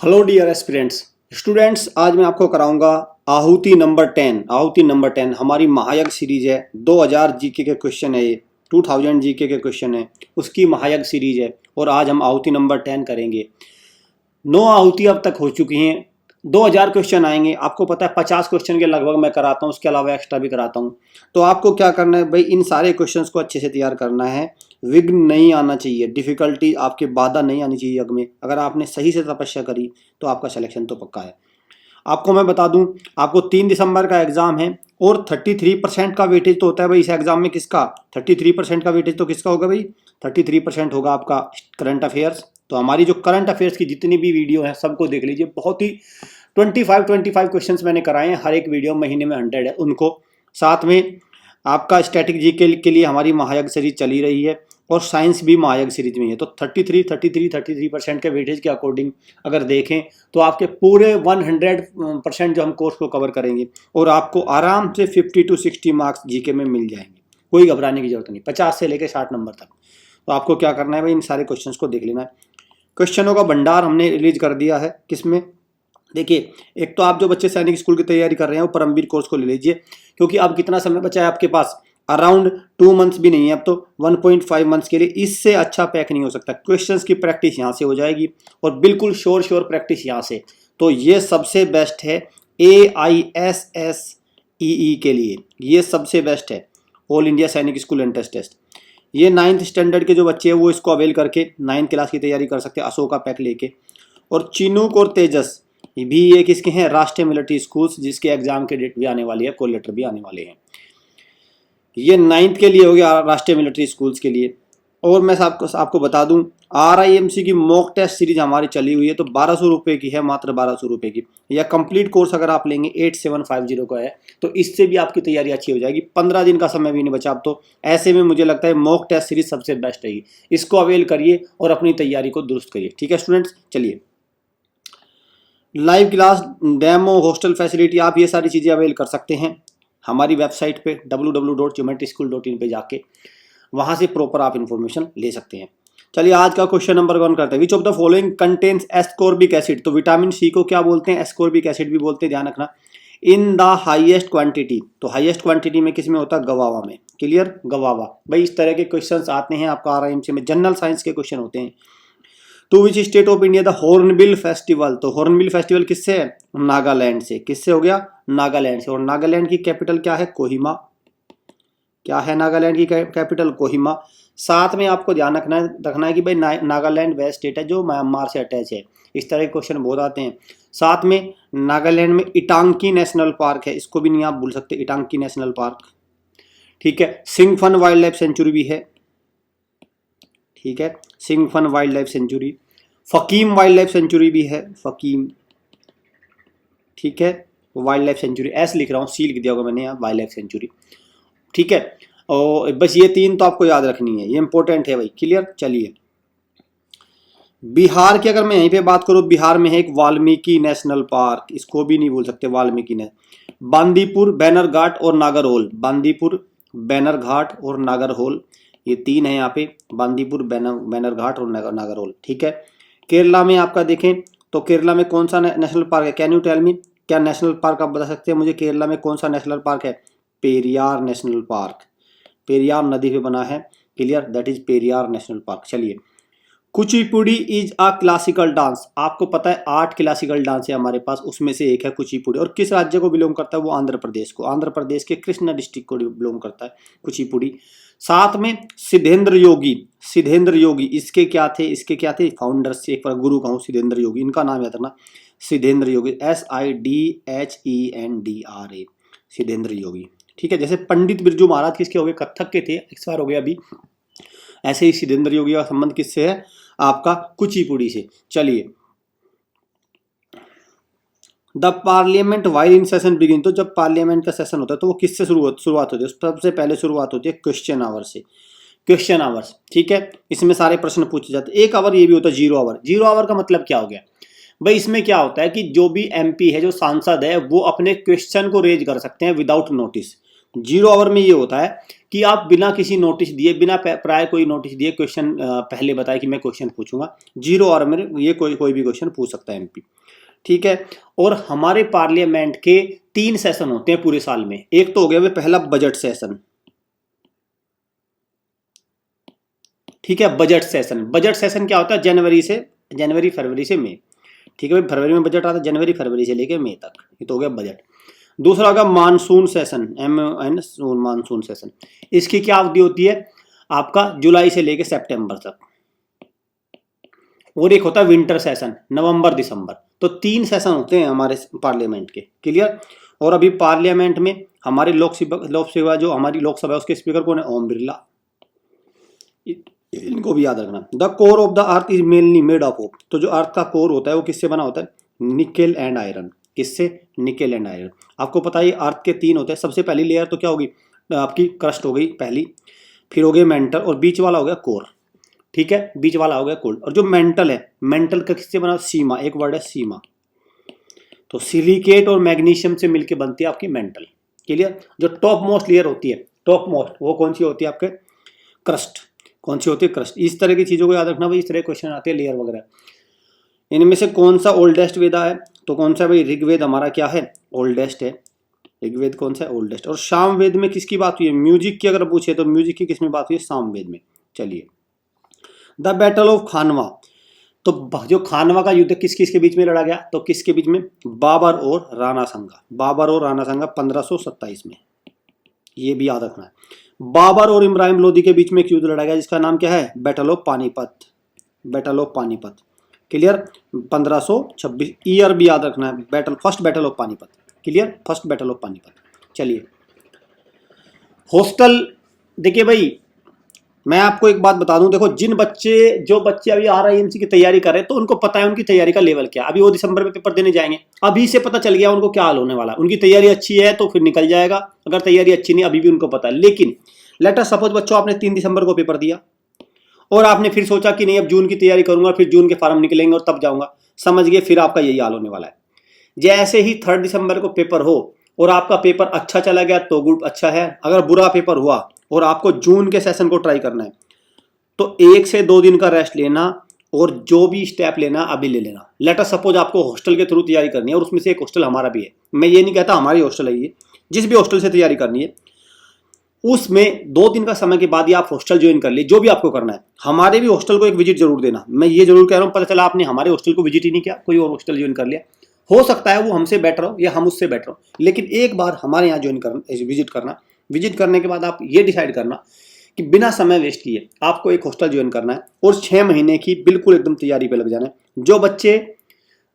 Hello dear aspirants students, आज मैं आपको कराऊंगा आहुति नंबर 10 हमारी महायज्ञ सीरीज है। 2000 जीके के क्वेश्चन है, ये 2000 जीके के क्वेश्चन है, उसकी महायज्ञ सीरीज है और आज हम आहुति नंबर 10 करेंगे। 9 आहुति अब तक हो चुकी हैं, 2000 क्वेश्चन आएंगे। आपको पता है 50 क्वेश्चन के लगभग मैं कराता हूँ, उसके अलावा एक्स्ट्रा भी कराता हूँ। तो आपको क्या करना है भाई, इन सारे क्वेश्चंस को अच्छे से तैयार करना है। विघ्न नहीं आना चाहिए, डिफिकल्टी आपके बाधा नहीं आनी चाहिए यज्ञ में। अगर आपने सही से तपस्या करी तो आपका सिलेक्शन तो पक्का है। आपको मैं बता दूं, आपको 3 दिसंबर का एग्जाम है और 33% का वेटेज तो होता है भाई इस एग्जाम में। किसका 33% का वेटेज तो किसका होगा भाई? 33% होगा आपका करंट अफेयर्स। तो हमारी जो करंट अफेयर्स की जितनी भी वीडियो है सबको देख लीजिए। बहुत ही 25 क्वेश्चंस मैंने कराए हैं, हर एक वीडियो महीने में 100 है उनको। साथ में आपका स्टैटिक जी के लिए हमारी महायज्ञ सीरीज चली रही है और साइंस भी महायज्ञ सीरीज में है। तो 33% के वेटेज के अकॉर्डिंग अगर देखें तो आपके पूरे 100% जो हम कोर्स को कवर करेंगे और आपको आराम से 50 to 60 मार्क्स जीके में मिल जाएंगे। कोई घबराने की जरूरत नहीं, 50 से लेकर 60 नंबर तक। तो आपको क्या करना है भाई, इन सारे क्वेश्चंस को देख लेना है। क्वेश्चनों का भंडार हमने रिलीज कर दिया है। किसमें? देखिए, एक तो आप जो बच्चे सैनिक स्कूल की तैयारी कर रहे हैं वो परमवीर कोर्स को ले लीजिए, क्योंकि अब कितना समय बचा है आपके पास? अराउंड 2 मंथ्स भी नहीं है, अब तो 1.5 मंथ्स के लिए। इससे अच्छा पैक नहीं हो सकता। क्वेश्चंस की प्रैक्टिस यहाँ से हो जाएगी और बिल्कुल श्योर प्रैक्टिस यहाँ से। तो ये सबसे बेस्ट है AISSEE के लिए, ये सबसे बेस्ट है, ऑल इंडिया सैनिक स्कूल एंट्रेंस टेस्ट। ये 9th स्टैंडर्ड के जो बच्चे हैं वो इसको अवेल करके 9th क्लास की तैयारी कर सकते हैं अशोका पैक लेके। और चिनूक और तेजस भी ये किसके हैं? राष्ट्रीय मिलिट्री स्कूल्स, जिसके एग्जाम के डेट भी आने वाली है, कॉल लेटर भी आने वाले हैं। ये 9th के लिए हो गया, राष्ट्रीय मिलिट्री स्कूल्स के लिए। और मैं आपको बता दूं, RIMC की मॉक टेस्ट सीरीज हमारी चली हुई है, तो 1200 रुपये की है, मात्र 1200 रुपये की। या कंप्लीट कोर्स अगर आप लेंगे 8750 का है, तो इससे भी आपकी तैयारी अच्छी हो जाएगी। 15 दिन का समय भी नहीं बचा अब तो। ऐसे में मुझे लगता है मॉक टेस्ट सीरीज सबसे बेस्ट रहेगी। इसको अवेल करिए और अपनी तैयारी को दुरुस्त करिए। ठीक है स्टूडेंट्स, चलिए। Live class, demo, hostel facility, आप ये सारी चीज़ें अवेल कर सकते हैं हमारी वेबसाइट पे www.geometryschool.in पे जाके। वहाँ से प्रॉपर आप इन्फॉर्मेशन ले सकते हैं। चलिए आज का क्वेश्चन नंबर 1 करते हैं। विच of the following contains ascorbic acid? तो विटामिन सी को क्या बोलते हैं? एस्कॉर्बिक एसिड भी बोलते हैं, ध्यान रखना। इन द हाईएस्ट क्वांटिटी, तो हाईएस्ट क्वांटिटी में किस में होता है? गवावा में। क्लियर? गवावा। भाई इस तरह के क्वेश्चन आते हैं आपका RIMC में, जनरल साइंस के क्वेश्चन होते हैं। To which state of India the hornbill festival? तो हॉर्नबिल फेस्टिवल किससे है? नागालैंड से। किससे हो गया? नागालैंड से। और नागालैंड की कैपिटल क्या है? कोहिमा। क्या है नागालैंड की कैपिटल? कोहिमा। साथ में आपको ध्यान रखना है कि भाई नागालैंड वह स्टेट है जो म्यांमार से अटैच है। इस तरह के क्वेश्चन बहुत आते हैं। साथ में नागालैंड में इटांकी नेशनल पार्क है, इसको भी नहीं आप भूल सकते, इटांकी नेशनल पार्क। ठीक है। सिंगफन वाइल्ड लाइफ सेंचुरी भी है। ठीक है, Singphan wild life sanctuary. Fakim wild life sanctuary भी है, फकीम। ठीक है, वाइल्ड लाइफ सेंचुरी ऐसे लिख रहा हूँ, सी लिख दिया होगा मैंने यहाँ, वाइल्ड लाइफ सेंचुरी। ठीक है, और बस ये 3 तो आपको याद रखनी है, ये इंपॉर्टेंट है भाई। क्लियर? चलिए, बिहार की अगर मैं यहीं पे बात करूँ, बिहार में है एक वाल्मीकि नेशनल पार्क, इसको भी नहीं भूल सकते, वाल्मीकि ने। बांदीपुर, बैनरघाट और नागरहोल। बांदीपुर, बैनरघाट और नागरहोल, ये 3 है यहाँ पे, बांदीपुर, बैनरघाट और नागरहोल। ठीक है। केरला में आपका देखें तो केरला में कौन सा नेशनल पार्क है? कैन यू टेल मी, क्या नेशनल पार्क आप बता सकते हैं मुझे? केरला में कौन सा नेशनल पार्क है? Periyar national park. पेरियार नदी पे बना है। Clear? That is Periyar national park. चलिए, Kuchipudi is a classical dance. आपको पता है 8 क्लासिकल डांस है हमारे पास, उसमें से एक है कुचिपुड़ी। और किस राज्य को बिलोंग करता है? वो आंध्र प्रदेश को, आंध्र प्रदेश के कृष्णा डिस्ट्रिक्ट को बिलोंग करता है कुचिपुड़ी। साथ में सिद्धेंद्र योगी, सिद्धेंद्र योगी इसके क्या थे? इसके क्या थे? फाउंडर्स, एक बार गुरु कहूँ, सिद्धेंद्र योगी, इनका नाम याद रखना, सिद्धेंद्र योगी, SIDHENDRA, सिद्धेंद्र योगी। ठीक है। जैसे पंडित बिरजू महाराज किसके हो गए? कथक के थे, एक्सपायर हो गए अभी। ऐसे ही सिद्धेंद्र योगी का संबंध किससे है? आपका कुचिपुड़ी से। चलिए, the parliament while in session begin, तो जब पार्लियामेंट का सेशन होता है तो वो किससे शुरुआत होती है? सबसे पहले शुरुआत होती है क्वेश्चन आवर से। क्वेश्चन आवर्स, ठीक है, इसमें सारे प्रश्न पूछे जाते हैं। 1 आवर ये भी होता है 0 आवर। 0 आवर का मतलब क्या हो गया भाई? इसमें क्या होता है कि जो भी MP है, जो सांसद है, वो अपने क्वेश्चन को रेज कर सकते हैं विदाउट नोटिस। जीरो आवर में ये होता है कि आप बिना किसी नोटिस दिए, बिना प्रायर कोई नोटिस दिए क्वेश्चन पहले बताए कि मैं क्वेश्चन पूछूंगा, जीरो आवर में ये कोई भी क्वेश्चन पूछ सकता है एमपी, ठीक है। और हमारे पार्लियामेंट के 3 सेशन होते हैं पूरे साल में। एक तो हो गया वे पहला बजट सेशन, ठीक है, बजट सेशन। बजट सेशन क्या होता है, जनवरी फरवरी से मई, ठीक है भाई, फरवरी में बजट आता है, जनवरी फरवरी से लेके मई तक, ये तो हो गया बजट। दूसरा होगा मानसून सेशन, मानसून सेशन, इसकी क्या अवधि होती है आपका, जुलाई से लेके सितंबर तक। और एक होता है विंटर सेशन, नवंबर दिसंबर। तो 3 सेशन होते हैं हमारे पार्लियामेंट के, क्लियर। और अभी पार्लियामेंट में हमारी लोकसभा जो हमारी लोकसभा है उसके स्पीकर कौन है, ओम बिरला, इनको भी याद रखना। The core of the earth is mainly made of, तो जो अर्थ का कोर होता है वो किससे बना होता है, निकेल एंड आयरन। किससे, निकेल एंड आयरन। आपको पता है अर्थ के 3 होते हैं। सबसे पहली लेयर तो क्या होगी आपकी, क्रस्ट हो गई पहली, फिर हो गई मेंटल, और बीच वाला हो गया कोर, ठीक है, बीच वाला हो गया कोर। और जो मेंटल है, मेंटल का किससे बना, सीमा, एक वर्ड है सीमा। तो सिलिकेट और मैग्नीशियम से मिलकर बनती है आपकी मेंटल, क्लियर। जो टॉप मोस्ट लेयर होती है, टॉप मोस्ट, वो कौन सी होती है आपके, क्रस्ट। कौन सी होती है, क्रस्ट। इस तरह की चीजों को याद रखना भाई, इस तरह क्वेश्चन आते हैं लेयर वगैरह। इनमें से कौन सा ओल्डेस्ट वेदा है, तो कौन सा भाई, ऋग्वेद हमारा क्या है, ओल्डेस्ट है। ऋग्वेद कौन सा है, ओल्डेस्ट। और सामवेद में किसकी बात हुई है, म्यूजिक की अगर पूछे तो म्यूजिक की किसमें बात हुई है, सामवेद में। चलिए, द बैटल ऑफ खानवा, तो जो खानवा का युद्ध किस किस के बीच में लड़ा गया, तो किसके बीच में, बाबर और राणा संगा। बाबर और राणा संगा 1527 में, ये भी याद रखना है। बाबर और इब्राहिम लोदी के बीच में एक युद्ध लड़ा गया जिसका नाम क्या है, battle of Panipat, battle of Panipat, clear. 1526, year भी याद रखना है, first battle of Panipat, clear, first battle of Panipat. चलिए, हॉस्टल, देखिए भाई मैं आपको एक बात बता दूं, देखो जो बच्चे अभी RIMC की तैयारी कर रहे हैं तो उनको पता है उनकी तैयारी का लेवल क्या। अभी वो दिसंबर में पेपर देने जाएंगे, अभी से पता चल गया उनको क्या हाल होने वाला। उनकी तैयारी अच्छी है तो फिर निकल जाएगा, अगर तैयारी अच्छी नहीं अभी भी उनको पता है। लेकिन लेट अस सपोज बच्चों आपने 3 दिसंबर को पेपर दिया और आपने फिर सोचा कि नहीं अब जून की तैयारी करूंगा, फिर जून के फॉर्म निकलेंगे और तब जाऊंगा, समझ गए, फिर आपका यही हाल होने वाला है। जैसे ही 3 दिसंबर को पेपर हो और आपका पेपर अच्छा चला गया तो गुड, अच्छा है। अगर बुरा पेपर हुआ और आपको जून के सेशन को ट्राई करना है तो 1 से 2 दिन का रेस्ट लेना और जो भी स्टेप लेना अभी ले लेना। लेट अस सपोज आपको हॉस्टल के थ्रू तैयारी करनी है और उसमें से एक हॉस्टल हमारा भी है, मैं ये नहीं कहता हमारी हॉस्टल है ये, जिस भी हॉस्टल से तैयारी करनी है उसमें 2 दिन का समय के बाद ही आप हॉस्टल ज्वाइन कर लिए, जो भी आपको करना है। हमारे भी हॉस्टल को एक विजिट जरूर देना, मैं ये जरूर कह रहा हूँ, पता चला आपने हमारे हॉस्टल को विजिट ही नहीं किया, कोई और हॉस्टल ज्वाइन कर लिया, हो सकता है वो हमसे बेटर हो या हम उससे बेटर हो, लेकिन एक बार हमारे यहाँ ज्वाइन करना, विजिट करना। विजिट करने के बाद आप ये डिसाइड करना कि बिना समय वेस्ट किए आपको एक हॉस्टल ज्वाइन करना है और 6 महीने की बिल्कुल एकदम तैयारी पे लग जाना है। जो बच्चे,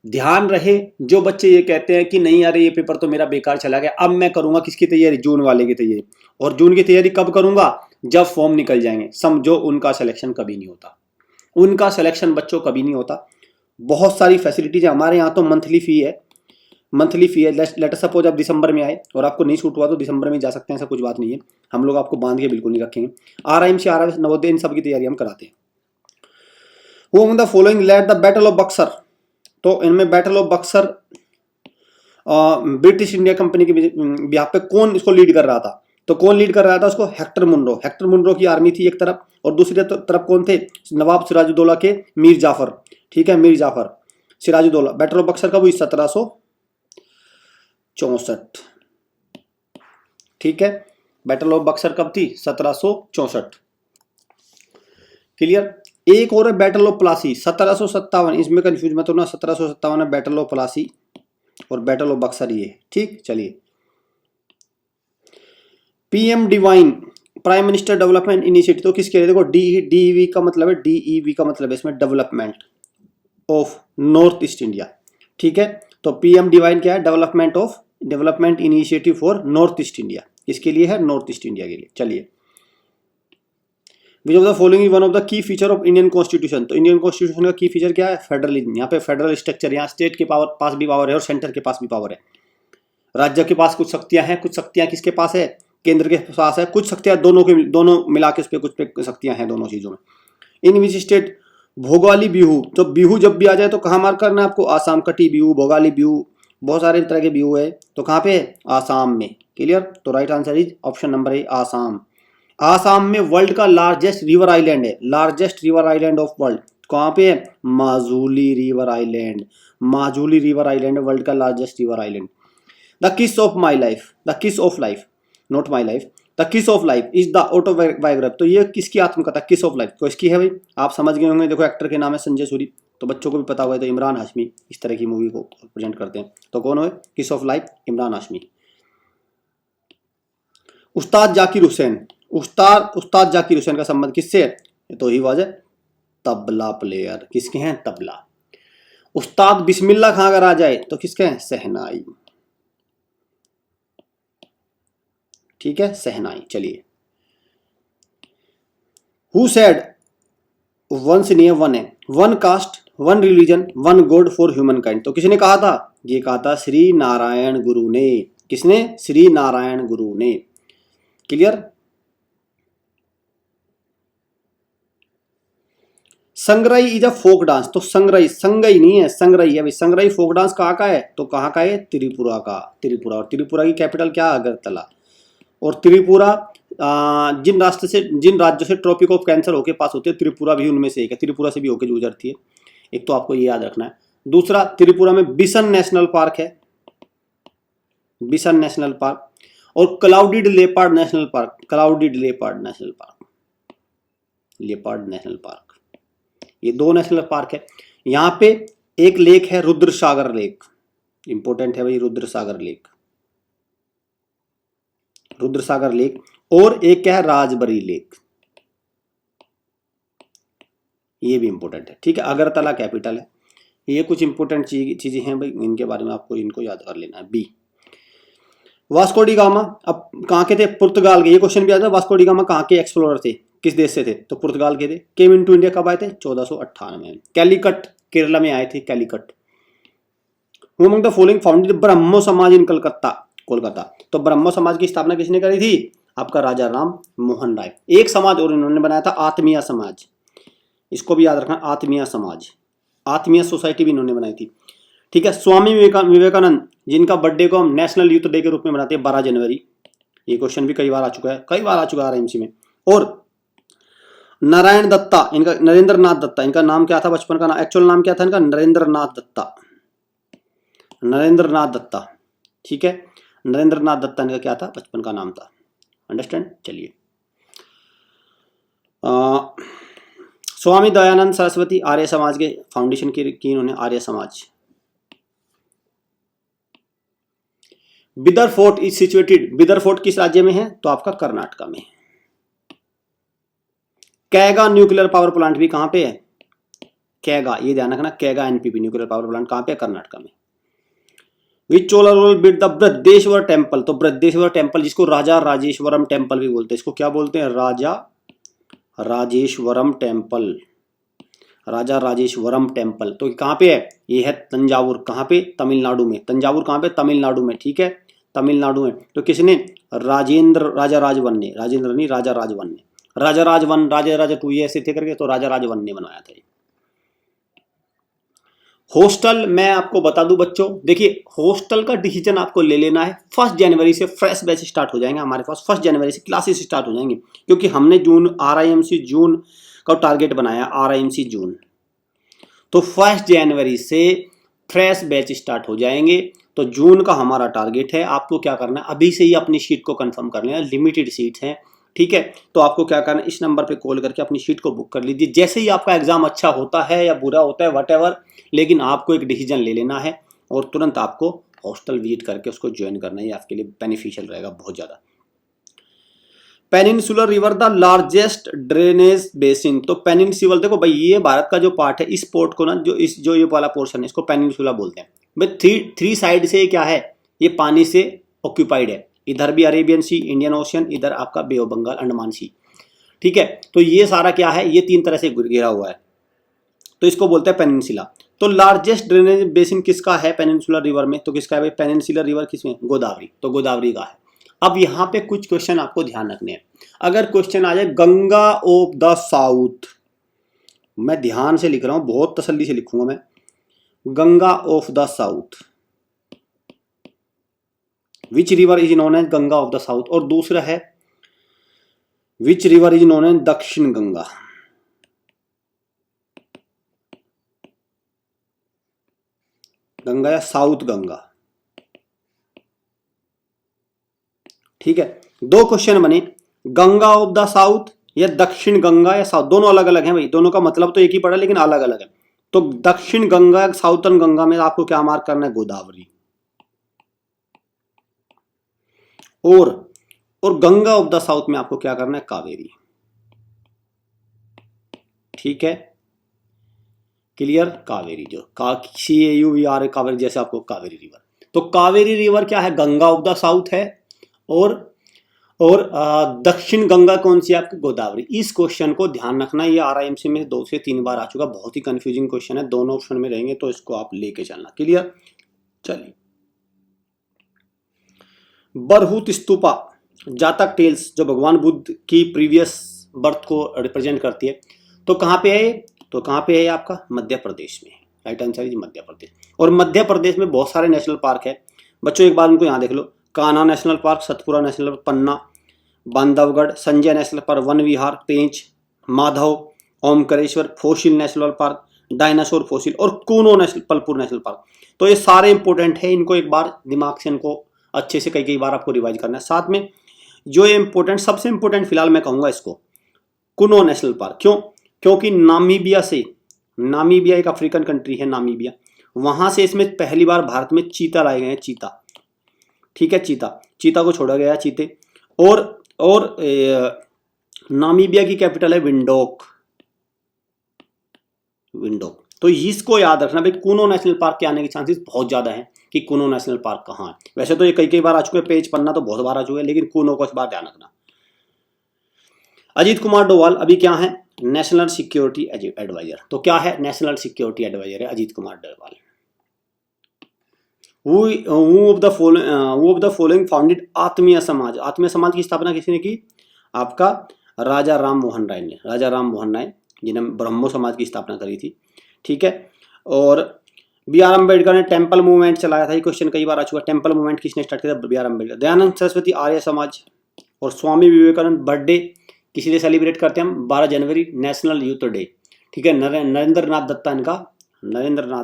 ध्यान रहे, जो बच्चे ये कहते हैं कि नहीं यार ये पेपर तो मेरा बेकार चला गया, अब मैं करूंगा किसकी तैयारी, जून वाले की तैयारी। और जून की तैयारी कब करूंगा, जब फॉर्म निकल जाएंगे। समझो उनका सिलेक्शन कभी नहीं होता, उनका सिलेक्शन बच्चों कभी नहीं होता। बहुत सारी फैसिलिटीज है हमारे यहाँ, तो मंथली फी है, मंथली फी है। लेट अस सपोज आप दिसंबर में आए और आपको नहीं छूट हुआ तो दिसंबर में जा सकते हैं, ऐसा कुछ बात नहीं है। हम लोग आपको बांध के बिल्कुल नहीं रखेंगे। RIMC, RIS, नवोदय, इन सब की तैयारी हम कराते हैं। वो the following let the battle of Buxar, तो इनमें battle of Buxar British India company के यहाँ पे कौन इसको लीड कर रहा था, तो कौन लीड कर रहा था उसको, हेक्टर मुनरो। हेक्टर मुनरो की आर्मी थी एक तरफ और दूसरी तरफ कौन थे, नवाब सिराजुद्दौला के मीर जाफर, ठीक है, मीर जाफर सिराजुद्दौला। बैटल ऑफ बक्सर कब हुई, 1764, ठीक है। बैटल ऑफ बक्सर कब थी, 1764, क्लियर। एक और है बैटल ऑफ प्लासी, 1757, इसमें कंफ्यूज मत होना, 1757 है बैटल ऑफ प्लासी और बैटल ऑफ बक्सर ये, ठीक। चलिए, PM divine, prime minister development initiative, तो किसके लिए, देखो DEV का मतलब है, DEV का मतलब है इसमें development of north east India, ठीक है। तो PM डिवाइन क्या है, development initiative for north east India, इसके लिए है, नॉर्थ ईस्ट इंडिया के लिए। चलिए, which of the following is one of the key feature of Indian constitution, तो इंडियन कॉन्स्टिट्यूशन का की फीचर क्या है, फेडरलिज्म। यहाँ पे फेडरल स्ट्रक्चर, यहाँ स्टेट के पास भी पावर है और सेंटर के पास भी पावर है। राज्य के पास कुछ शक्तियां हैं, कुछ शक्तियां किसके पास है, केंद्र के पास है, कुछ शक्तियां दोनों मिला के उस पर कुछ शक्तियां हैं दोनों चीजों में। इन विच स्टेट, भोगाली बिहू, तो बिहू जब भी आ जाए तो कहाँ मार्क करना है आपको, आसाम। कटी बिहू, भोगाली बिहू, बहुत सारे तरह के बिहू है, तो कहाँ पे है, आसाम में, क्लियर। तो right answer is option number A Assam. Assam में वर्ल्ड का लार्जेस्ट रिवर आइलैंड है, largest river island of world कहाँ पे है? Majuli river island, Majuli river island world का largest river island. The kiss of my life, the kiss of life, not my life, the kiss of life is the autobiography. तो ये किसकी आत्मकथा, किस of life, तो इसकी है भाई, आप समझ गए होंगे। देखो एक्टर के नाम है संजय सूरी, तो बच्चों को भी पता हुआ है, तो इमरान हाशमी इस तरह की मूवी को प्रेजेंट करते हैं। तो कौन है किस ऑफ लाइफ? इमरान हाशमी। उस्ताद जाकिर हुसैन, उस्ताद जाकिर हुसैन का संबंध किससे है? तो ही वाज तबला प्लेयर, किसके हैं? तबला। उस्ताद बिस्मिल्लाह खां अगर आ जाए तो किसके हैं? शहनाई, ठीक है, शहनाई। चलिए, हु सेड वंस नहीं है, वन है, one cast one religion one God for human kind. तो किसने कहा था? ये कहा था श्री नारायण गुरु ने। किसने? श्री नारायण गुरु ने। Clear. Sangrai is a folk dance. तो संगराई, संगई नहीं है, संगराई है भाई। संगराई फोक डांस कहाँ का है? तो कहाँ का है? त्रिपुरा का। त्रिपुरा, और त्रिपुरा की कैपिटल क्या? अगरतला। और त्रिपुरा जिन राज्यों से ट्रॉपिक ऑफ कैंसर होके पास होते हैं, त्रिपुरा भी उनमें से एक है। त्रिपुरा से भी होके गुजरती है। एक तो आपको ये याद रखना है। दूसरा, त्रिपुरा में बिसन नेशनल पार्क है, बिसन नेशनल पार्क, और clouded leopard national park, clouded leopard national park, leopard national park, ये दो नेशनल पार्क है। यहाँ पे एक लेक है रुद्रसागर लेक, इंपॉर्टेंट है भाई, रुद्रसागर लेक, रुद्रसागर लेक। और एक क्या है? राजबरी लेक, ये भी इंपॉर्टेंट है, ठीक है। अगरतला कैपिटल है। ये कुछ इंपॉर्टेंट चीजें हैं भाई, इनके बारे में आपको इनको याद कर लेना है। बी, वास्को डी गामा अब कहाँ के थे? पुर्तगाल के। ये क्वेश्चन भी आता है, वास्को डी गामा कहाँ के एक्सप्लोरर थे, किस देश से थे? तो पुर्तगाल के थे। केम इनटू इंडिया कब आए थे? 1498 में। कैलिकट केरला में आए थे, Calicut. Who among the following founded Brahmo Samaj in Calcutta, Kolkata. तो ब्रह्मो समाज की स्थापना किसने करी थी? आपका राजा राम मोहन राय। एक समाज और इन्होंने बनाया था, आत्मीय समाज, इसको भी याद रखना, आत्मीय समाज, आत्मीय सोसाइटी भी इन्होंने बनाई थी, ठीक है। स्वामी विवेकानंद, जिनका बर्थडे को हम नेशनल यूथ डे के रूप में मनाते हैं 12 जनवरी। ये क्वेश्चन भी कई बार आ चुका है, कई बार आ चुका है आरएमसी में। और नारायण दत्ता, इनका नरेंद्र नाथ दत्ता, इनका नाम क्या था? बचपन का नाम, एक्चुअल नाम क्या था इनका? नरेंद्र नाथ दत्ता, नरेंद्र नाथ दत्ता, ठीक है। नरेंद्र नाथ दत्ता इनका क्या था? बचपन का नाम था। अंडरस्टैंड। चलिए, स्वामी दयानंद सरस्वती आर्य समाज के फाउंडेशन की इन्होंने, Arya Samaj. Bidar fort is situated, Bidar fort किस राज्य में है? तो आपका कर्नाटका में। कैगा न्यूक्लियर पावर प्लांट भी कहां पे है? कैगा, ये ध्यान रखना, Kaiga NPP nuclear power plant कहां पे है? कर्नाटका में। Which Chola ruler build the Brihadeeswara temple. तो बृहदेश्वर टेम्पल, जिसको राजा राजेश्वरम टेम्पल भी बोलते हैं, इसको क्या बोलते हैं? राजा राजेश्वरम टेम्पल, राजा राजेश्वरम टेम्पल। तो कहां पे है? ये है तंजावुर। कहां पे? तमिलनाडु में। तंजावुर कहां पे? तमिलनाडु में, ठीक है, तमिलनाडु में। तो किसने? राजेंद्र, राजा राजवन ने, राजेंद्र नहीं, राजा राजवन ने, राजा राजवन, राजा राजा टू, ये ऐसे थे करके, तो राजा राजवन ने बनवाया था। हॉस्टल मैं आपको बता दूं बच्चों, देखिए हॉस्टल का डिसीजन आपको ले लेना है। 1 जनवरी से फ्रेश बैच स्टार्ट हो जाएंगे हमारे पास, 1 जनवरी से क्लासेस स्टार्ट हो जाएंगे, क्योंकि हमने जून, RIMC जून का टारगेट बनाया, RIMC जून। तो 1 जनवरी से फ्रेश बैच स्टार्ट हो जाएंगे। तो जून का हमारा टारगेट है। आपको क्या करना है? अभी से ही अपनी शीट को कंफर्म कर लेना, लिमिटेड सीट है, ठीक है। तो आपको क्या करना है? इस नंबर पे कॉल करके अपनी शीट को बुक कर लीजिए। जैसे ही आपका एग्जाम अच्छा होता है या बुरा होता है, व्हाटएवर, लेकिन आपको एक डिसीजन ले लेना है और तुरंत आपको हॉस्टल विजिट करके उसको ज्वाइन करना है। आपके लिए बेनिफिशियल रहेगा बहुत ज्यादा। Peninsular river the largest drainage basin. तो पेनिनसुलर, देखो भाई, ये भारत का जो पार्ट है, इस पोर्ट को ना, जो ये वाला पोर्शन है, इसको पेनिनसुला बोलते हैं भाई। थ्री साइड से क्या है? ये पानी से ऑक्यूपाइड है। इधर भी अरेबियन सी, इंडियन ओशियन, इधर आपका बे ऑफ बंगाल, अंडमान सी, ठीक है। तो ये सारा क्या है? ये 3 तरह से घिरा हुआ है, तो इसको बोलते हैं पेनिनसुला। तो लार्जेस्ट ड्रेनेज बेसिन किसका है पेनिनसुलर रिवर में? तो किसका है भाई? पेनिनसुलर रिवर किसमें? गोदावरी। तो गोदावरी का है। अब यहाँ पे कुछ क्वेश्चन आपको ध्यान रखने हैं। अगर क्वेश्चन आ जाए गंगा ऑफ द साउथ, मैं ध्यान से लिख रहा हूं, बहुत तसल्ली से लिखूंगा मैं, Ganga of the south, which river is known as Ganga of the south, और दूसरा है which river is known as Dakshin Ganga. Ganga या साउथ गंगा। ठीक है, दो क्वेश्चन बने, गंगा ऑफ द साउथ या दक्षिण गंगा या साउथ, दोनों अलग अलग हैं भाई, दोनों का मतलब तो एक ही पड़ा लेकिन अलग अलग है। तो दक्षिण गंगा साउथर्न गंगा में आपको क्या मार्क करना है, गोदावरी। और गंगा ऑफ द साउथ में आपको क्या करना है, कावेरी। ठीक है, क्लियर, कावेरी जो CAUVR कावेरी, जैसे आपको कावेरी रिवर, तो कावेरी रिवर क्या है, गंगा ऑफ द साउथ है, और दक्षिण गंगा कौन सी है आपकी, गोदावरी। इस क्वेश्चन को ध्यान रखना, ये RIMC में 2 से 3 बार आ चुका, बहुत ही कंफ्यूजिंग क्वेश्चन है, दोनों ऑप्शन में रहेंगे तो इसको आप लेके चलना। क्लियर, चलिए, बरहुत स्तूपा जातक टेल्स जो भगवान बुद्ध की प्रीवियस बर्थ को रिप्रेजेंट करती है, तो कहाँ पे है, तो कहाँ पे है आपका, मध्य प्रदेश में। Right answer is Madhya Pradesh. और मध्य प्रदेश में बहुत सारे नेशनल पार्क है बच्चों, एक बार उनको यहाँ देख लो, Kanha national park, Satpura national park, Panna, Bandhavgarh, Sanjay national park, Van Vihar, Pench, Madhav, Omkareshwar, fossil national park, dinosaur fossil, और Kuno national, Palpur national park. तो ये सारे इंपॉर्टेंट है, इनको एक बार दिमाग से इनको अच्छे से कई बार आपको रिवाइज करना है। साथ में जो ये इंपॉर्टेंट, सबसे इंपॉर्टेंट फिलहाल मैं कहूंगा इसको, कुनो नेशनल पार्क। क्यों, क्योंकि नामीबिया एक अफ्रीकन कंट्री है, नामीबिया, वहां से इसमें पहली बार भारत में चीता लाए गए हैं, चीता। ठीक है, चीता को छोड़ा गया, चीते। और नामीबिया की कैपिटल है विंडोक। तो इसको याद रखना भाई, कुनो नेशनल पार्क के आने के चांसेस बहुत ज्यादा है कि कुनो नेशनल पार्क कहाँ है। वैसे तो ये कई बार आ चुके हैं, पेज पन्ना तो बहुत बार आ चुके हैं, लेकिन कुनो को इस बार ध्यान रखना। अजीत कुमार डोवाल अभी क्या है, नेशनल सिक्योरिटी एडवाइजर। तो क्या है, नेशनल सिक्योरिटी एडवाइजर है Ajit Kumar Doval. Who of the following founded आत्मीय समाज। आत्मीय समाज की स्थापना किसी ने की, आपका राजा राम मोहन राय ने, जिन्हें ब्रह्मो समाज की स्थापना करी थी। ठीक है, और BR अम्बेडकर ने टेम्पल मूवमेंट चलाया था, ये क्वेश्चन कई बार आ चुका, टेम्पल मूवमेंट किसने स्टार्ट किया, BR अम्बेडकर। दयानंद सरस्वती आर्य समाज, और स्वामी विवेकानंद बर्थडे किसी लिए सेलिब्रेट करते हैं हम, 12 जनवरी, नेशनल यूथ डे। ठीक है, नरेंद्र नाथ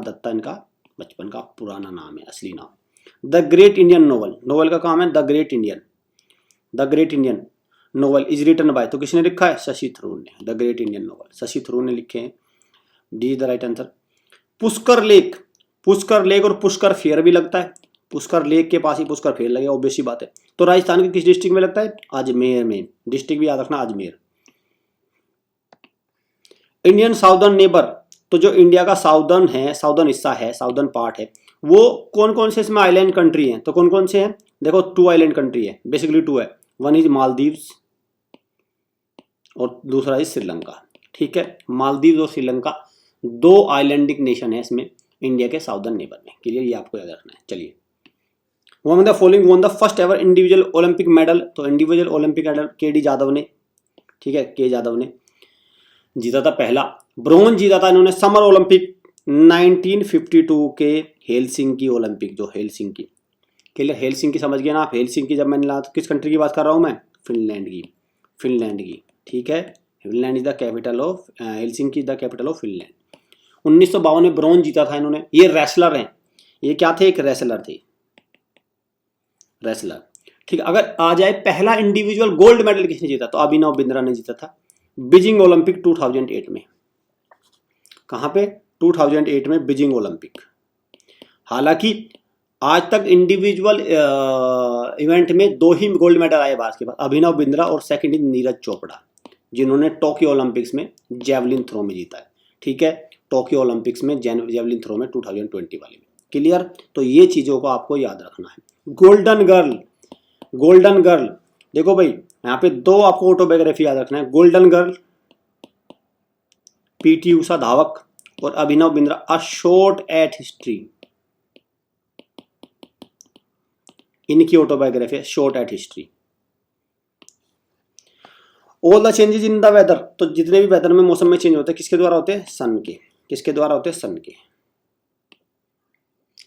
दत्ता इनका बचपन का पुराना नाम है, असली नाम। द ग्रेट इंडियन नोवेल का काम है the great Indian novel is written by, तो किसने लिखा है, शशि थरूर ने। The great Indian novel Shashi Tharoor ने लिखे हैं, D is the right answer. Pushkar lake और पुष्कर फेयर भी लगता है, पुष्कर लेक के पास ही पुष्कर फेयर लगेगा, ऑब्वियस सी बात है। तो राजस्थान के किस डिस्ट्रिक्ट में लगता है, अजमेर में। डिस्ट्रिक्ट भी याद रखना, अजमेर। इंडियन साउदर्न नेबर, तो जो इंडिया का साउदर्न हिस्सा है, साउदर्न पार्ट है, वो कौन कौन से इसमें आइलैंड कंट्री हैं, तो कौन कौन से हैं, देखो 2 आइलैंड कंट्री है, बेसिकली 2 है, वन इज मालदीव्स और दूसरा इज श्रीलंका। ठीक है, मालदीव और श्रीलंका 2 आइलैंडिक नेशन है इसमें, इंडिया के साउदर्न नेबर में। क्लियर, ये आपको याद रखना है। चलिए, one the following one the first ever individual Olympic medal, तो individual Olympic medal KD Yadav ने, ठीक है, के यादव ने जीता था पहला। ब्रोंज जीता था इन्होंने समर ओलंपिक 1952 के हेलसिंकी ओलंपिक, जो हेलसिंकी। क्लियर, हेलसिंकी समझ गए ना आप। हेलसिंकी जब मैंने ला तो किस कंट्री की बात कर रहा हूँ मैं, फिनलैंड की। ठीक है, Finland is the capital of, Helsinki is the capital of Finland. 1952 में ब्रोंज जीता था इन्होंने। ये रेसलर हैं, ये क्या थे, एक रेसलर थे, रेसलर। ठीक, अगर आ जाए पहला इंडिविजुअल गोल्ड मेडल किसने जीता, तो अभिनव बिंद्रा ने जीता था बीजिंग ओलंपिक 2008 में। कहां पे, 2008 में बीजिंग ओलंपिक। हालांकि आज तक इंडिविजुअल इवेंट में 2 ही गोल्ड मेडल आए भारत के पास, अभिनव बिंद्रा और सेकंड इज नीरज चोपड़ा, जिन्होंने टोक्यो ओलंपिक्स में जेवलिन थ्रो में जीता है। ठीक है, टोक्यो ओलंपिक्स में जेवलिन थ्रो में 2020 वाले में। क्लियर, तो ये चीजों को आपको याद रखना है। गोल्डन गर्ल, देखो भाई यहाँ पे 2 आपको ऑटोबायोग्राफी याद रखना है, गोल्डन गर्ल PT उषा धावक और Abhinav Bindra, a short at history, इनकी ऑटोबायोग्राफी है, short at history. All the changes in the weather, तो जितने भी वेदर में मौसम में चेंज होते हैं किसके द्वारा होते हैं, सन के। किसके द्वारा होते हैं, सन के।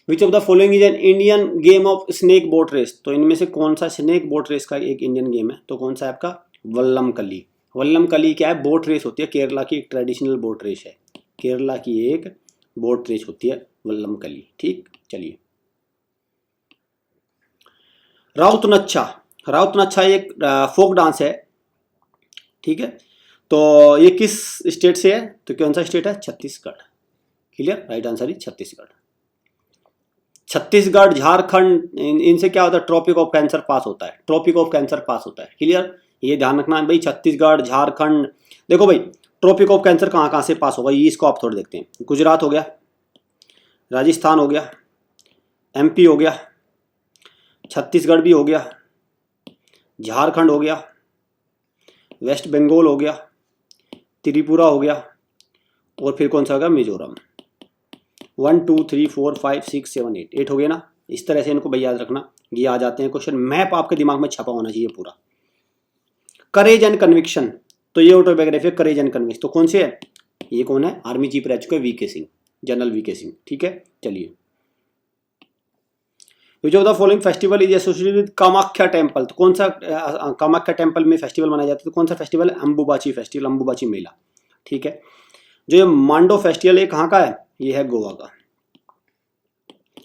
Which of the following is an Indian game of snake boat race, तो इनमें से कौन सा स्नेक बोट रेस का एक इंडियन गेम है, तो कौन सा है आपका वल्लम कली। वल्लम कली क्या है, बोट रेस होती है, केरला की एक ट्रेडिशनल बोट रेस है, केरला की एक बोट रेस होती है वल्लम कली। ठीक, चलिए राउतनच्छा, राउतनच्छा एक फोक डांस है, ठीक है, तो ये किस स्टेट से है, तो कौन सा स्टेट है, Chhattisgarh. Clear, right answer is Chhattisgarh. Chhattisgarh, Jharkhand, इनसे क्या होता है, ट्रॉपिक ऑफ कैंसर पास होता है, ट्रॉपिक ऑफ कैंसर पास होता है। क्लियर, ये ध्यान रखना है भाई, छत्तीसगढ़, झारखंड। देखो भाई ट्रॉपिक ऑफ कैंसर कहाँ कहाँ से पास होगा, ये इसको आप थोड़ा देखते हैं। गुजरात हो गया, राजस्थान हो गया, एमपी हो गया, छत्तीसगढ़ भी हो गया, झारखंड हो गया, वेस्ट बंगाल हो गया, त्रिपुरा हो गया, और फिर कौन सा होगा, मिजोरम। 1 2 3 4 5 6 7 8 हो गया ना। इस तरह से इनको भाई याद रखना, ये आ जाते हैं क्वेश्चन, मैप आपके दिमाग में छपा होना चाहिए पूरा। करेज एंड कन्विक्शन, तो ये ऑटोबायोग्राफी करेज एंड कन्विक्शन, तो कौन से है, ये कौन है, आर्मी चीफ रह चुके VK Singh, general VK Singh. ठीक है, चलिए which of the following festival is associated with Kamakhya temple, तो कौन सा कामाख्या टेम्पल में फेस्टिवल मनाया जाता है, तो कौन सा फेस्टिवल है, अंबुबाची फेस्टिवल, अंबुबाची मेला। ठीक है, जो ये मांडो फेस्टिवल है कहाँ का है, ये है गोवा का।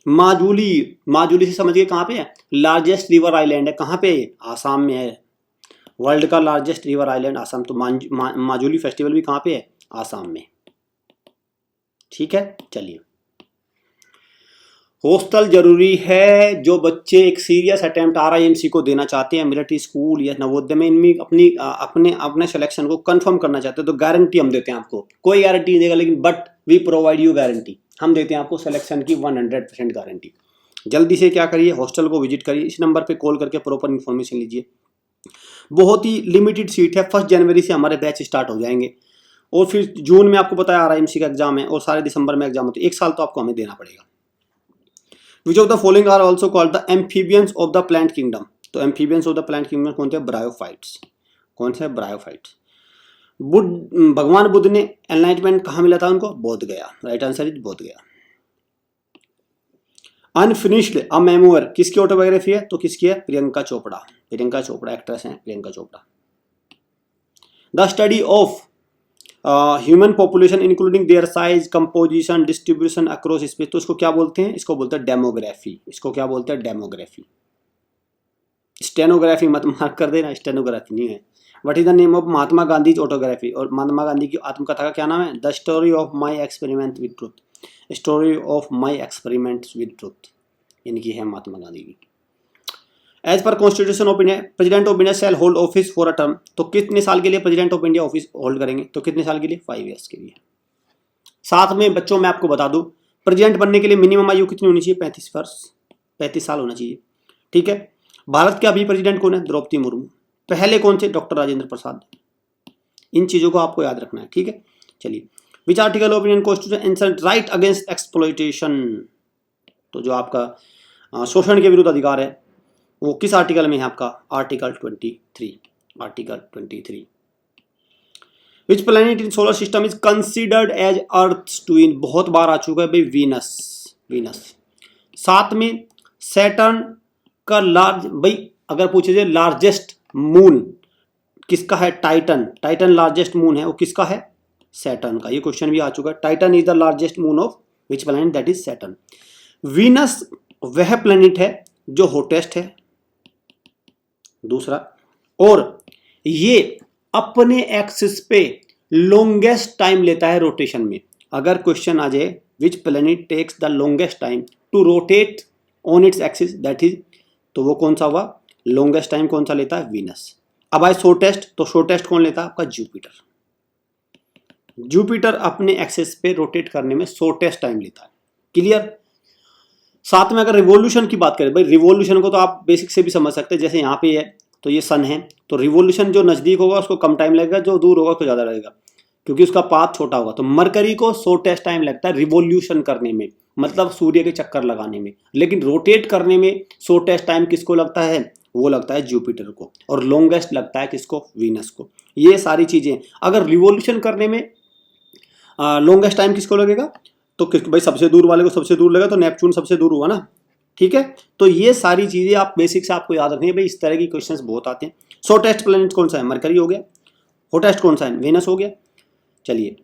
माजुली, माजुली से समझिए कहाँ पे है, लार्जेस्ट रिवर आइलैंड है, कहाँ पे है, आसाम में है, वर्ल्ड का लार्जेस्ट रिवर आइलैंड आसाम। तो माजुली फेस्टिवल भी कहाँ पे है, आसाम में। ठीक है, चलिए हॉस्टल जरूरी है, जो बच्चे एक सीरियस अटेम्प्ट RIMC को देना चाहते हैं, मिलिट्री स्कूल या नवोदय में, इनमें अपने सिलेक्शन को कंफर्म करना चाहते हैं, तो गारंटी हम देते हैं आपको, कोई गारंटी नहीं देगा लेकिन but we provide you guarantee, हम देते हैं आपको सिलेक्शन की 100% गारंटी। जल्दी से क्या करिए, हॉस्टल को विजिट करिए, इस नंबर पे कॉल करके प्रॉपर इन्फॉर्मेशन लीजिए। बहुत ही लिमिटेड सीट है, 1 जनवरी से हमारे बैच स्टार्ट हो जाएंगे, और फिर जून में आपको पता है RIMC का एग्जाम है, और सारे दिसंबर में एग्जाम होते हैं, 1 साल तो आपको हमें देना पड़ेगा। Which of the following are also called the amphibians of the plant kingdom, तो amphibians of the plant kingdom कौन थे, ब्रायोफाइट्स। कौन से, ब्रायोफाइट्स। भगवान बुद्ध ने एनलाइटमेंट कहाँ मिला था उनको, बोध गया, राइट आंसर इज बोध गया। अनफिनिश्ड अ मेमोयर किसकी ऑटोबायोग्राफी है, तो किसकी है, प्रियंका चोपड़ा, प्रियंका चोपड़ा एक्ट्रेस हैं, Priyanka Chopra. The study of human population including their size, composition, distribution across space, तो इसको क्या बोलते हैं, इसको बोलते हैं डेमोग्राफी, इसको क्या बोलते हैं, डेमोग्राफी। स्टेनोग्राफी मत मार्क कर देना, स्टेनोग्राफी नहीं है। What is the name of Mahatma Gandhi autography, और महात्मा गांधी की आत्मकथा का क्या नाम है, the story of my experiment with truth, story of my experiments with truth, इनकी है महात्मा गांधी की। एज पर constitution of India, president of India shall hold office for a term, तो कितने साल के लिए president of India office hold करेंगे, तो कितने साल के लिए, 5 ईयर्स के लिए। साथ में बच्चों मैं आपको बता दूं, प्रेसिडेंट बनने के लिए मिनिमम आयु कितनी होनी चाहिए, 35 वर्ष, 35 साल होना चाहिए। ठीक है, भारत के अभी प्रेसिडेंट कौन है, द्रौपदी मुर्मू। पहले कौन से, डॉक्टर राजेंद्र प्रसाद। इन चीजों को आपको याद रखना है। ठीक है, चलिए which article of Indian constitution insert right against exploitation, तो जो आपका शोषण के विरुद्ध अधिकार है वो किस आर्टिकल में है आपका, article 23, article 23। Which planet in solar system is considered as earth twin, बहुत बार आ चुका है भाई, वीनस, वीनस। साथ में सैटर्न का लार्ज, भाई अगर पूछे जाए लार्जेस्ट मून किसका है, टाइटन, टाइटन लार्जेस्ट मून है, वो किसका है, सैटर्न का, ये क्वेश्चन भी आ चुका है। Titan is the largest moon of which planet, that is Saturn. Venus वह प्लैनेट है जो हॉटेस्ट है, दूसरा, और ये अपने एक्सिस पे लॉन्गेस्ट टाइम लेता है रोटेशन में। अगर क्वेश्चन आ जाए which planet takes the longest time to rotate on its axis, that is, तो वो कौन सा हुआ, लॉन्गेस्ट टाइम कौन सा लेता है, वीनस। अब आए शॉर्टेस्ट, तो शॉर्टेस्ट कौन लेता है आपका, जुपिटर। जुपिटर अपने एक्सिस पे रोटेट करने में शॉर्टेस्ट टाइम लेता है। क्लियर। साथ में अगर रिवॉल्यूशन की बात करें, भाई रिवॉल्यूशन को तो आप बेसिक से भी समझ सकते हैं, जैसे यहाँ पे है तो ये सन है, तो रिवॉल्यूशन जो नजदीक होगा उसको कम टाइम लगेगा, जो दूर होगा उसको ज्यादा लगेगा, क्योंकि उसका पाथ छोटा होगा। तो मरकरी को शॉर्टेस्ट टाइम लगता है रिवॉल्यूशन करने में, मतलब सूर्य के चक्कर लगाने में, लेकिन रोटेट करने में शॉर्टेस्ट टाइम किसको लगता है, वो लगता है जुपिटर को, और लॉन्गेस्ट लगता है किसको, वीनस को। ये सारी चीजें, अगर रिवॉल्यूशन करने में लॉन्गेस्ट टाइम किसको लगेगा, तो भाई सबसे दूर वाले को सबसे दूर लगा तो नेपच्यून सबसे दूर हुआ ना, ठीक है। तो ये सारी चीज़ें आप बेसिक से आपको याद रखनी है भाई, इस तरह की क्वेश्चंस बहुत आते हैं। शॉर्टेस्ट प्लैनेट कौन सा है? मरकरी हो गया। हॉटेस्ट कौन सा है? वेनस हो गया। चलिए,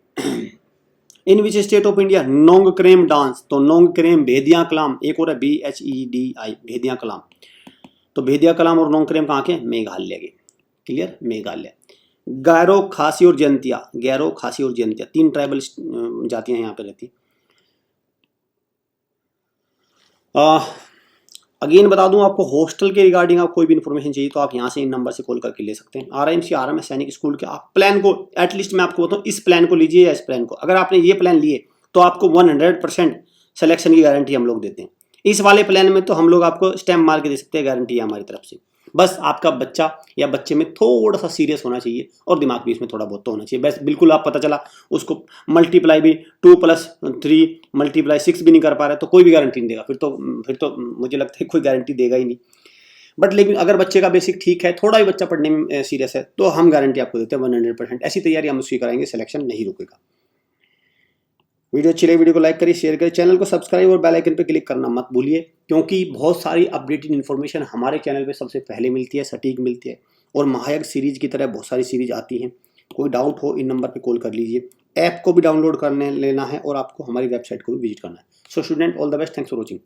in which state of India Nongkrem dance, तो नोंग क्रेम भेदिया कलाम, एक और है BHEDI भेदिया कलाम, तो भेदिया कलाम और नोंग क्रेम कहाँ के? मेघालय के। क्लियर, मेघालय। गैरो, खासी और जयंतिया, गैरो, खासी और जयंतिया 3 ट्राइबल जातियां यहाँ पे रहती। अगेन बता दूं आपको, हॉस्टल के रिगार्डिंग आप कोई भी इन्फॉर्मेशन चाहिए तो आप यहाँ से इन नंबर से कॉल करके ले सकते हैं। RIMC RM सैनिक स्कूल के आप प्लान को एटलीस्ट मैं आपको बताऊँ, इस प्लान को लीजिए या इस प्लान को, अगर आपने ये प्लान लिए तो आपको 100% सिलेक्शन की गारंटी हम लोग देते हैं। इस वाले प्लान में तो हम लोग आपको स्टैम्प मार के दे सकते हैं, गारंटी है हमारी तरफ से। बस आपका बच्चा या बच्चे में थोड़ा सा सीरियस होना चाहिए और दिमाग भी इसमें थोड़ा बहुत तो होना चाहिए। बस बिल्कुल आप पता चला उसको मल्टीप्लाई भी 2+3 × 6 भी नहीं कर पा रहा है तो कोई भी गारंटी नहीं देगा, फिर तो मुझे लगता है कोई गारंटी देगा ही नहीं। बट लेकिन अगर बच्चे का बेसिक ठीक है, थोड़ा भी बच्चा पढ़ने में सीरियस है, तो हम गारंटी आपको देते हैं 100%। ऐसी तैयारी हम उसकी कराएंगे, सिलेक्शन नहीं रुकेगा। वीडियो अच्छी लगी, वीडियो को लाइक करिए, शेयर करिए, चैनल को सब्सक्राइब और बेल आइकन पर क्लिक करना मत भूलिए, क्योंकि बहुत सारी अपडेटेड इन्फॉर्मेशन हमारे चैनल पे सबसे पहले मिलती है, सटीक मिलती है। और महायज्ञ सीरीज की तरह बहुत सारी सीरीज आती हैं। कोई डाउट हो इन नंबर पे कॉल कर लीजिए। ऐप को भी डाउनलोड करने लेना है और आपको हमारी वेबसाइट को भी विजिट करना है। So student, all the best, thanks for watching.